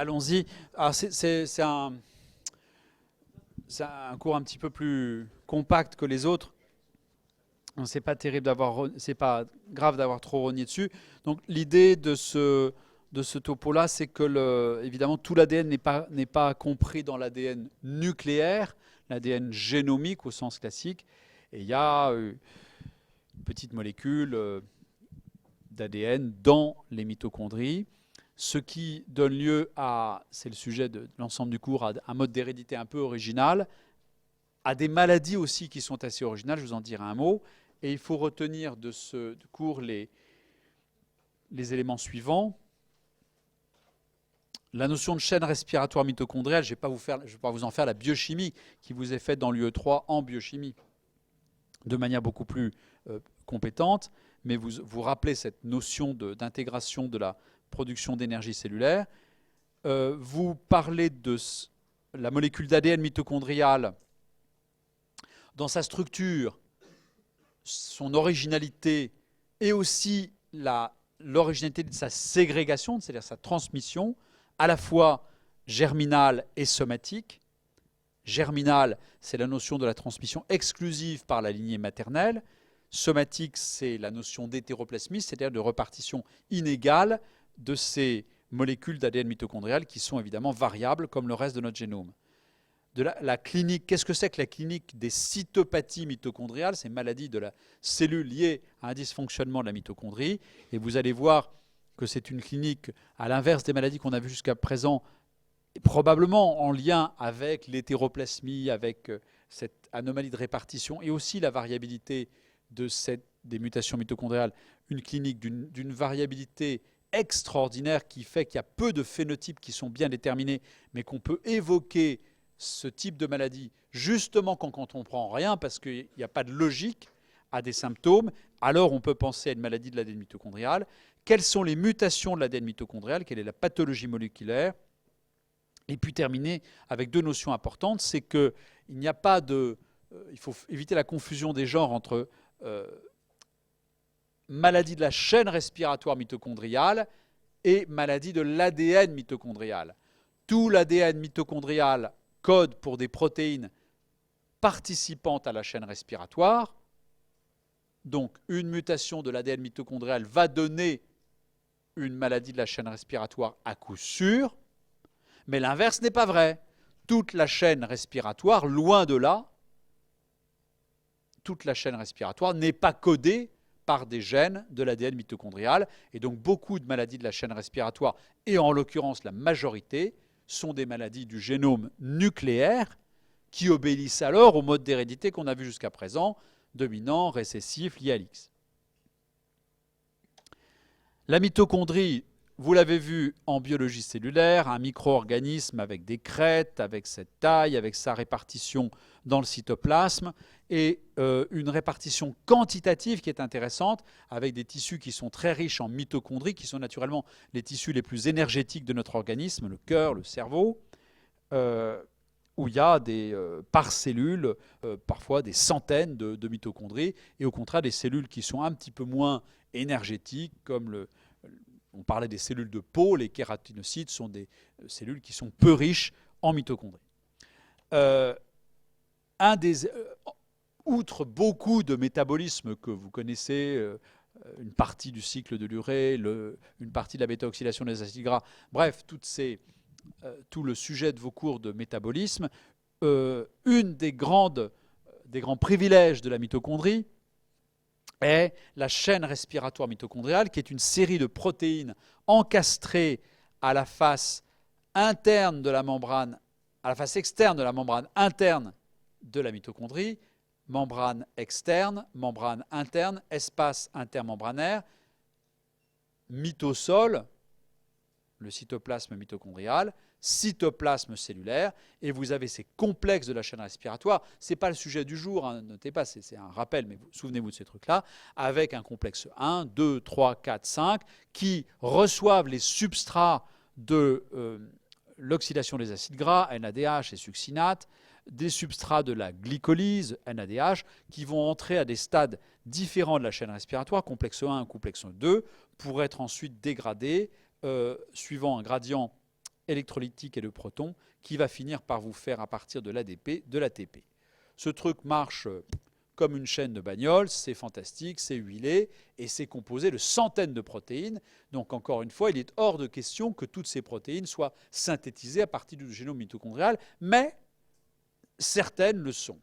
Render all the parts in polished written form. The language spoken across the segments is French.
Allons-y. Alors, c'est un cours un petit peu plus compact que les autres. C'est pas terrible c'est pas grave d'avoir trop rogné dessus. Donc l'idée de ce topo-là, c'est que évidemment tout l'ADN n'est pas compris dans l'ADN nucléaire, l'ADN génomique au sens classique. Et il y a une petite molécule d'ADN dans les mitochondries, ce qui donne lieu à, c'est le sujet de l'ensemble du cours, à un mode d'hérédité un peu original, à des maladies aussi qui sont assez originales, je vous en dirai un mot, et il faut retenir de ce cours les éléments suivants. La notion de chaîne respiratoire mitochondriale, je ne vais pas vous en faire la biochimie qui vous est faite dans l'UE3 en biochimie de manière beaucoup plus compétente, mais vous rappelez cette notion d'intégration de la production d'énergie cellulaire. Vous parlez de la molécule d'ADN mitochondriale dans sa structure, son originalité et aussi l'originalité de sa ségrégation, c'est-à-dire sa transmission, à la fois germinale et somatique. Germinale, c'est la notion de la transmission exclusive par la lignée maternelle. Somatique, c'est la notion d'hétéroplasmisme, c'est-à-dire de répartition inégale de ces molécules d'ADN mitochondrial qui sont évidemment variables comme le reste de notre génome. La clinique, qu'est-ce que c'est que la clinique des cytopathies mitochondriales, ces maladies de la cellule liées à un dysfonctionnement de la mitochondrie. Et vous allez voir que c'est une clinique, à l'inverse des maladies qu'on a vues jusqu'à présent, probablement en lien avec l'hétéroplasmie, avec cette anomalie de répartition et aussi la variabilité des mutations mitochondriales, une clinique d'une variabilité extraordinaire qui fait qu'il y a peu de phénotypes qui sont bien déterminés, mais qu'on peut évoquer ce type de maladie justement quand on ne prend rien, parce qu'il n'y a pas de logique à des symptômes, alors on peut penser à une maladie de l'ADN mitochondrial. Quelles sont les mutations de l'ADN mitochondrial? Quelle est la pathologie moléculaire? Et puis terminer avec deux notions importantes, c'est qu'il n'y a pas de... il faut éviter la confusion des genres entre maladie de la chaîne respiratoire mitochondriale et maladie de l'ADN mitochondrial. Tout l'ADN mitochondrial code pour des protéines participantes à la chaîne respiratoire. Donc une mutation de l'ADN mitochondrial va donner une maladie de la chaîne respiratoire à coup sûr, mais l'inverse n'est pas vrai. Toute la chaîne respiratoire, loin de là, toute la chaîne respiratoire n'est pas codée par des gènes de l'ADN mitochondrial. Et donc beaucoup de maladies de la chaîne respiratoire, et en l'occurrence la majorité, sont des maladies du génome nucléaire qui obéissent alors au mode d'hérédité qu'on a vu jusqu'à présent, dominant, récessif, lié à l'X. La mitochondrie, vous l'avez vu en biologie cellulaire, un micro-organisme avec des crêtes, avec cette taille, avec sa répartition dans le cytoplasme, et une répartition quantitative qui est intéressante, avec des tissus qui sont très riches en mitochondries, qui sont naturellement les tissus les plus énergétiques de notre organisme, le cœur, le cerveau, où il y a par cellule, parfois des centaines de mitochondries, et au contraire des cellules qui sont un petit peu moins énergétiques, comme on parlait des cellules de peau, les kératinocytes sont des cellules qui sont peu riches en mitochondries. Outre beaucoup de métabolismes que vous connaissez, une partie du cycle de l'urée, une partie de la bêta-oxydation des acides gras, bref, tout le sujet de vos cours de métabolisme, une des grands privilèges de la mitochondrie est la chaîne respiratoire mitochondriale, qui est une série de protéines encastrées à la face interne de la membrane, à la face externe de la membrane interne de la mitochondrie, membrane externe, membrane interne, espace intermembranaire, mitosol, le cytoplasme mitochondrial, cytoplasme cellulaire, et vous avez ces complexes de la chaîne respiratoire. Ce n'est pas le sujet du jour, hein, notez pas, c'est un rappel, mais souvenez-vous de ces trucs-là, avec un complexe 1, 2, 3, 4, 5, qui reçoivent les substrats de l'oxydation des acides gras, NADH et succinate, des substrats de la glycolyse, NADH, qui vont entrer à des stades différents de la chaîne respiratoire, complexe 1 et complexe 2, pour être ensuite dégradés suivant un gradient électrolytique et de protons qui va finir par vous faire, à partir de l'ADP, de l'ATP. Ce truc marche comme une chaîne de bagnole, c'est fantastique, c'est huilé, et c'est composé de centaines de protéines. Donc encore une fois, il est hors de question que toutes ces protéines soient synthétisées à partir du génome mitochondrial, mais certaines le sont.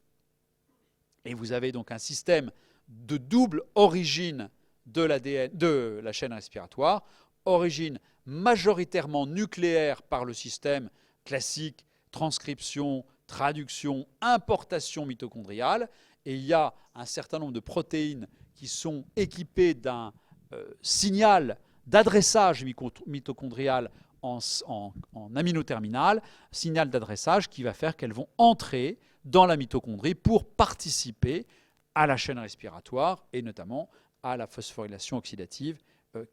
Et vous avez donc un système de double origine de l'ADN, de la chaîne respiratoire, origine majoritairement nucléaire par le système classique, transcription, traduction, importation mitochondriale, et il y a un certain nombre de protéines qui sont équipées d'un signal d'adressage mitochondrial en aminoterminal, signal d'adressage qui va faire qu'elles vont entrer dans la mitochondrie pour participer à la chaîne respiratoire et notamment à la phosphorylation oxydative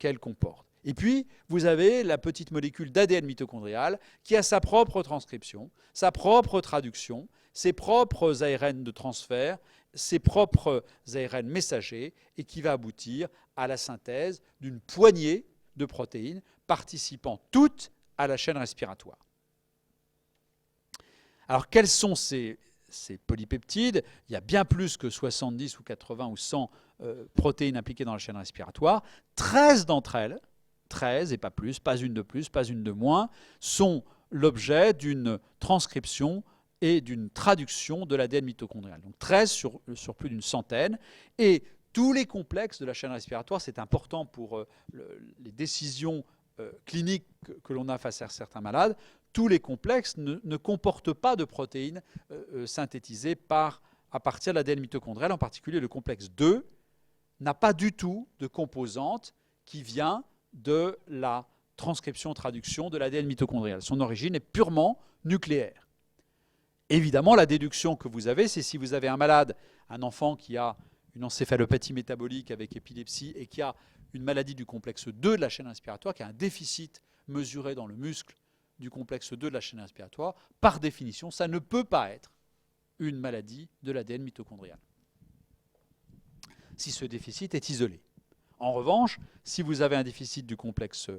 qu'elle comporte. Et puis, vous avez la petite molécule d'ADN mitochondrial qui a sa propre transcription, sa propre traduction, ses propres ARN de transfert, ses propres ARN messagers, et qui va aboutir à la synthèse d'une poignée de protéines participant toutes à la chaîne respiratoire. Alors, quels sont ces polypeptides? Il y a bien plus que 70 ou 80 ou 100 protéines impliquées dans la chaîne respiratoire. 13 d'entre elles, 13 et pas plus, pas une de plus, pas une de moins, sont l'objet d'une transcription et d'une traduction de l'ADN mitochondrial. Donc 13 sur plus d'une centaine. Et tous les complexes de la chaîne respiratoire, c'est important pour les décisions cliniques que l'on a face à certains malades, tous les complexes ne comportent pas de protéines synthétisées à partir de l'ADN mitochondrial. En particulier, le complexe 2 n'a pas du tout de composante qui vient de la transcription-traduction de l'ADN mitochondrial. Son origine est purement nucléaire. Évidemment, la déduction que vous avez, c'est si vous avez un malade, un enfant qui a une encéphalopathie métabolique avec épilepsie et qui a une maladie du complexe 2 de la chaîne respiratoire, qui a un déficit mesuré dans le muscle du complexe 2 de la chaîne respiratoire, par définition, ça ne peut pas être une maladie de l'ADN mitochondrial, si ce déficit est isolé. En revanche, si vous avez un déficit du complexe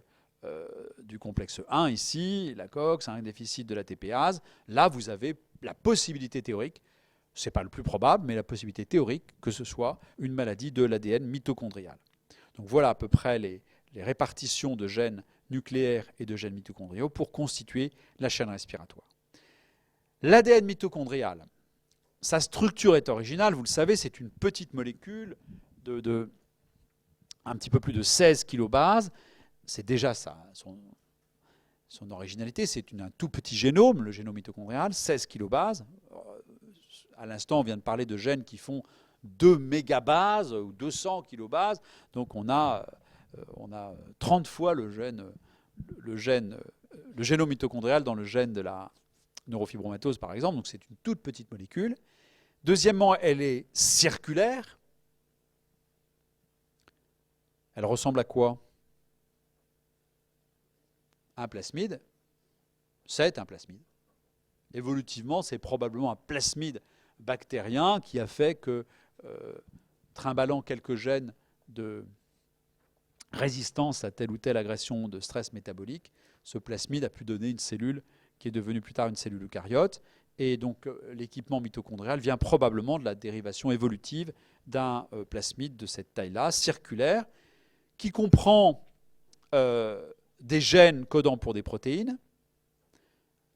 1 ici, la COX, un déficit de la TPase, là vous avez la possibilité théorique, ce n'est pas le plus probable, mais la possibilité théorique que ce soit une maladie de l'ADN mitochondrial. Donc voilà à peu près les répartitions de gènes nucléaires et de gènes mitochondriaux pour constituer la chaîne respiratoire. L'ADN mitochondrial, sa structure est originale, vous le savez, c'est une petite molécule de un petit peu plus de 16 kilobases. C'est déjà ça, son originalité, c'est un tout petit génome, le génome mitochondrial, 16 kilobases. À l'instant, on vient de parler de gènes qui font 2 mégabases ou 200 kilobases. Donc on a 30 fois le génome mitochondrial dans le gène de la neurofibromatose, par exemple. Donc c'est une toute petite molécule. Deuxièmement, elle est circulaire. Elle ressemble à quoi? Un plasmide. C'est un plasmide. Évolutivement, c'est probablement un plasmide bactérien qui a fait que, trimballant quelques gènes de résistance à telle ou telle agression de stress métabolique, ce plasmide a pu donner une cellule qui est devenue plus tard une cellule eucaryote. Et donc l'équipement mitochondrial vient probablement de la dérivation évolutive d'un plasmide de cette taille-là, circulaire, qui comprend des gènes codant pour des protéines,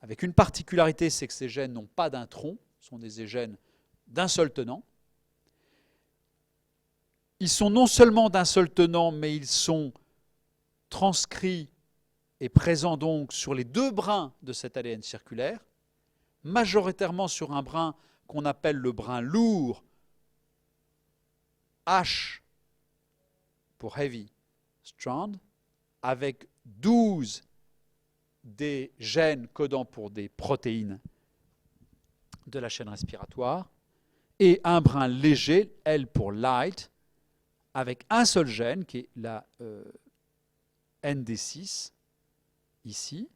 avec une particularité, c'est que ces gènes n'ont pas d'intron, sont des gènes d'un seul tenant. Ils sont non seulement d'un seul tenant, mais ils sont transcrits et présents donc sur les 2 brins de cet ADN circulaire, majoritairement sur un brin qu'on appelle le brin lourd, H pour heavy strand, avec 12 des gènes codant pour des protéines de la chaîne respiratoire, et un brin léger, L pour light, avec un seul gène, qui est la ND6, ici.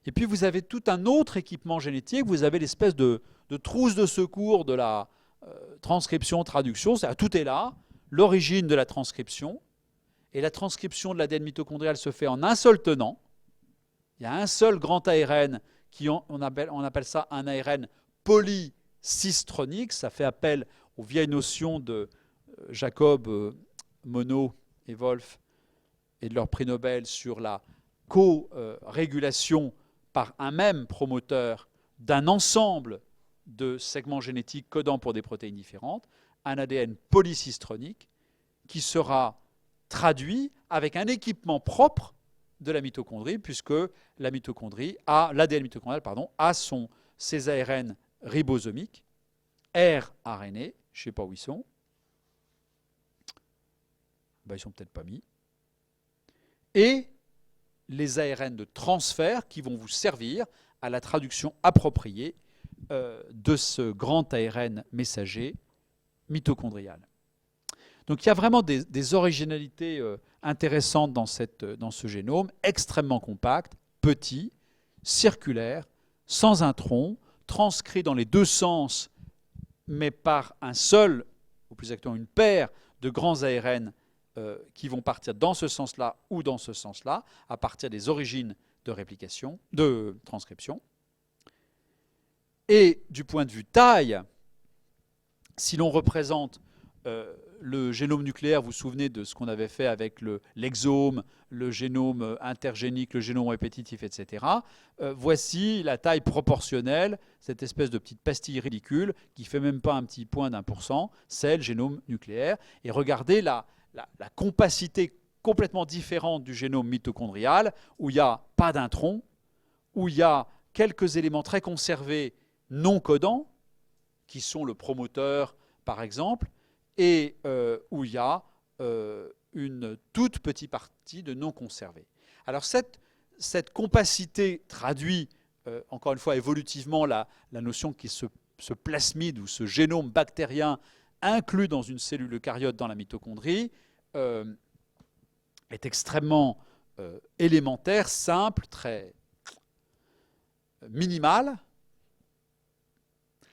Et puis vous avez tout un autre équipement génétique, vous avez l'espèce de trousse de secours de la transcription-traduction, tout est là, l'origine de la transcription, et la transcription de l'ADN mitochondrial se fait en un seul tenant, Il y a un seul grand ARN, on appelle ça un ARN polycistronique. Ça fait appel aux vieilles notions de Jacob, Monod et Wolf et de leur prix Nobel sur la co-régulation par un même promoteur d'un ensemble de segments génétiques codant pour des protéines différentes, un ADN polycistronique qui sera traduit avec un équipement propre de la mitochondrie, puisque la mitochondrie l'ADN mitochondrial a ses ARN ribosomiques, rRNA, je ne sais pas où ils sont. Ben, ils ne sont peut-être pas mis. Et les ARN de transfert qui vont vous servir à la traduction appropriée de ce grand ARN messager mitochondrial. Donc il y a vraiment des originalités intéressantes dans ce génome, extrêmement compact, petit, circulaire, sans intron, transcrit dans les deux sens, mais par un seul, ou plus exactement une paire de grands ARN qui vont partir dans ce sens-là ou dans ce sens-là, à partir des origines de réplication, de transcription. Et du point de vue taille, si l'on représente le génome nucléaire, vous vous souvenez de ce qu'on avait fait avec l'exome, le génome intergénique, le génome répétitif, etc. Voici la taille proportionnelle, cette espèce de petite pastille ridicule qui ne fait même pas un petit point d'1%, c'est le génome nucléaire. Et regardez la compacité complètement différente du génome mitochondrial, où il n'y a pas d'intron, où il y a quelques éléments très conservés non codants, qui sont le promoteur, par exemple, et où il y a une toute petite partie de non conservés. Alors cette compacité traduit, encore une fois, évolutivement, la notion qui est ce plasmide ou ce génome bactérien inclus dans une cellule eucaryote dans la mitochondrie, est extrêmement élémentaire, simple, très minimal.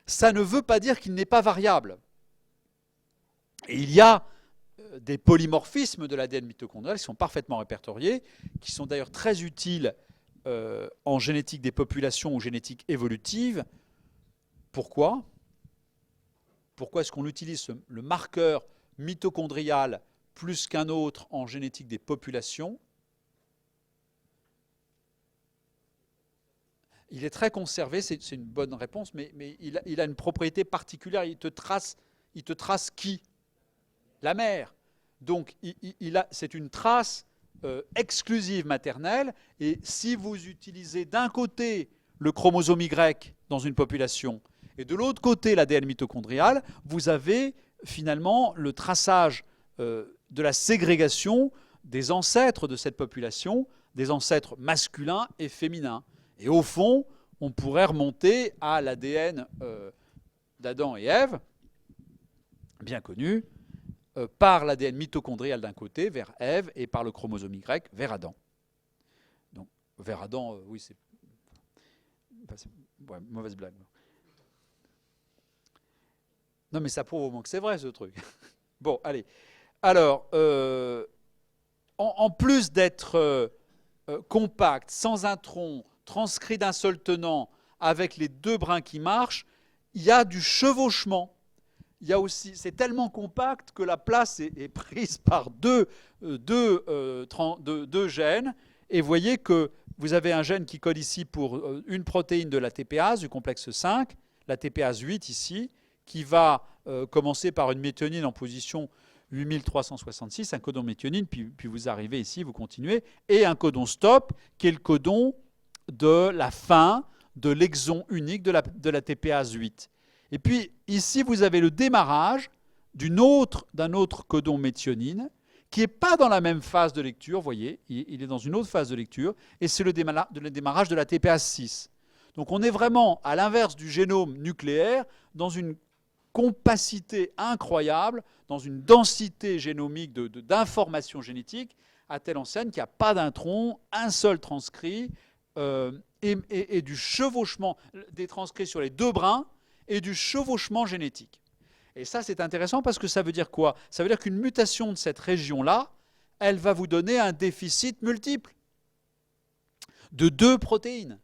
Ça ne veut pas dire qu'il n'est pas variable. Et il y a des polymorphismes de l'ADN mitochondrial qui sont parfaitement répertoriés, qui sont d'ailleurs très utiles en génétique des populations ou génétique évolutive. Pourquoi ? Pourquoi est-ce qu'on utilise le marqueur mitochondrial plus qu'un autre en génétique des populations ? Il est très conservé, c'est une bonne réponse, mais il a une propriété particulière. Il te trace qui ? La mère. Donc, c'est une trace exclusive maternelle. Et si vous utilisez d'un côté le chromosome Y dans une population et de l'autre côté l'ADN mitochondrial, vous avez finalement le traçage de la ségrégation des ancêtres de cette population, des ancêtres masculins et féminins. Et au fond, on pourrait remonter à l'ADN d'Adam et Ève, bien connu, par l'ADN mitochondrial d'un côté, vers Ève, et par le chromosome Y, vers Adam. Donc, vers Adam, oui, c'est... Ouais, mauvaise blague. Non, mais ça prouve au moins que c'est vrai, ce truc. Bon, allez. Alors, en plus d'être compact, sans intron, transcrit d'un seul tenant, avec les deux brins qui marchent, il y a du chevauchement. Il y a aussi, c'est tellement compact que la place est prise par deux gènes. Et vous voyez que vous avez un gène qui code ici pour une protéine de la TPase, du complexe 5, la TPase 8 ici, qui va commencer par une méthionine en position 8366, un codon méthionine, puis vous arrivez ici, vous continuez, et un codon stop, qui est le codon de la fin de l'exon unique de la TPase 8. Et puis ici, vous avez le démarrage d'un autre codon méthionine qui n'est pas dans la même phase de lecture, vous voyez, il est dans une autre phase de lecture, et c'est le démarrage de la TPase 6. Donc on est vraiment à l'inverse du génome nucléaire, dans une compacité incroyable, dans une densité génomique d'informations génétiques, à telle enseigne qu'il n'y a pas d'intron, un seul transcrit, et du chevauchement des transcrits sur les deux brins, et du chevauchement génétique. Et ça, c'est intéressant parce que ça veut dire quoi ? Ça veut dire qu'une mutation de cette région-là, elle va vous donner un déficit multiple. de 2 protéines.